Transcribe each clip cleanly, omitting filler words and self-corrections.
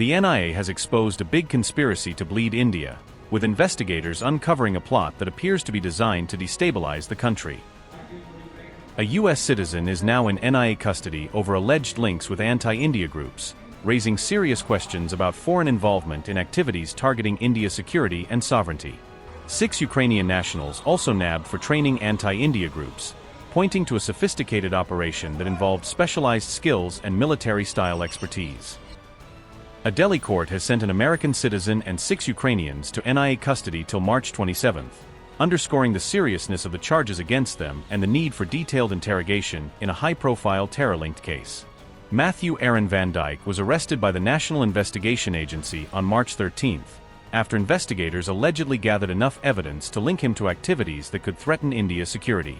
The NIA has exposed a big conspiracy to bleed India, with investigators uncovering a plot that appears to be designed to destabilize the country. A U.S. citizen is now in NIA custody over alleged links with anti-India groups, raising serious questions about foreign involvement in activities targeting India's security and sovereignty. 6 Ukrainian nationals also nabbed for training anti-India groups, pointing to a sophisticated operation that involved specialized skills and military-style expertise. A Delhi court has sent an American citizen and 6 Ukrainians to NIA custody till March 27, underscoring the seriousness of the charges against them and the need for detailed interrogation in a high-profile terror-linked case. Matthew Aaron VanDyke was arrested by the National Investigation Agency on March 13, after investigators allegedly gathered enough evidence to link him to activities that could threaten India's security.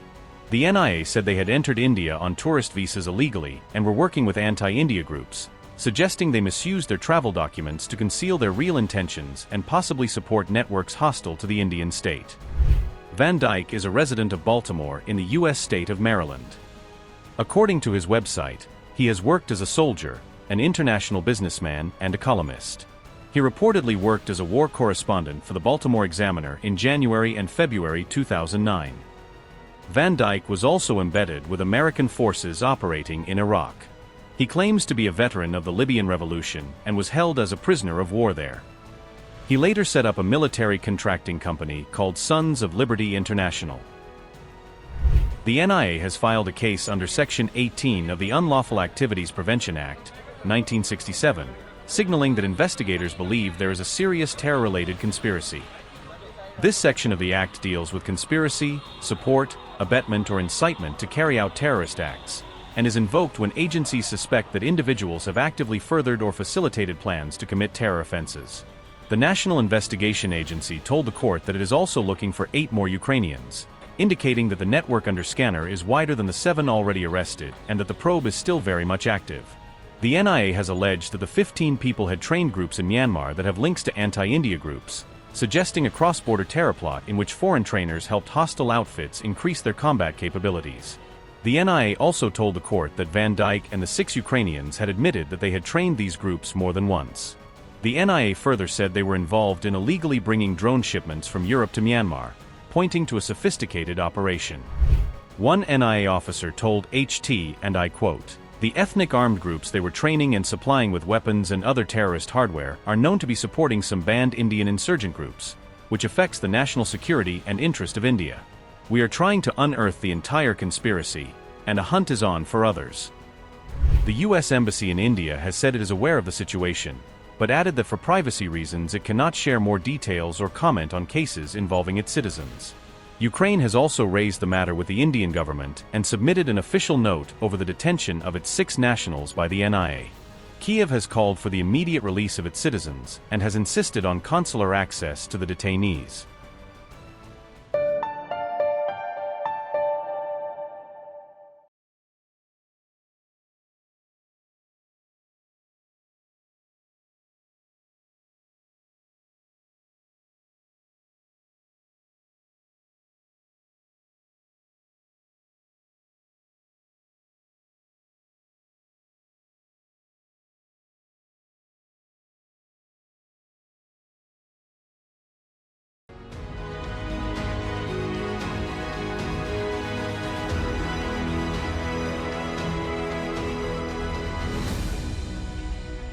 The NIA said they had entered India on tourist visas illegally and were working with anti-India groups, suggesting they misused their travel documents to conceal their real intentions and possibly support networks hostile to the Indian state. VanDyke is a resident of Baltimore in the U.S. state of Maryland. According to his website, he has worked as a soldier, an international businessman, and a columnist. He reportedly worked as a war correspondent for the Baltimore Examiner in January and February 2009. VanDyke was also embedded with American forces operating in Iraq. He claims to be a veteran of the Libyan Revolution and was held as a prisoner of war there. He later set up a military contracting company called Sons of Liberty International. The NIA has filed a case under Section 18 of the Unlawful Activities Prevention Act, 1967, signaling that investigators believe there is a serious terror-related conspiracy. This section of the Act deals with conspiracy, support, abetment, or incitement to carry out terrorist acts, and is invoked when agencies suspect that individuals have actively furthered or facilitated plans to commit terror offenses. The National Investigation Agency told the court that it is also looking for 8 more Ukrainians, indicating that the network under scanner is wider than the 7 already arrested and that the probe is still very much active. The NIA has alleged that the 15 people had trained groups in Myanmar that have links to anti-India groups, suggesting a cross-border terror plot in which foreign trainers helped hostile outfits increase their combat capabilities. The NIA also told the court that VanDyke and the 6 Ukrainians had admitted that they had trained these groups more than once. The NIA further said they were involved in illegally bringing drone shipments from Europe to Myanmar, pointing to a sophisticated operation. One NIA officer told HT, and I quote, "The ethnic armed groups they were training and supplying with weapons and other terrorist hardware are known to be supporting some banned Indian insurgent groups, which affects the national security and interest of India. We are trying to unearth the entire conspiracy, and a hunt is on for others." The U.S. Embassy in India has said it is aware of the situation, but added that for privacy reasons it cannot share more details or comment on cases involving its citizens. Ukraine has also raised the matter with the Indian government and submitted an official note over the detention of its 6 nationals by the NIA. Kiev has called for the immediate release of its citizens and has insisted on consular access to the detainees.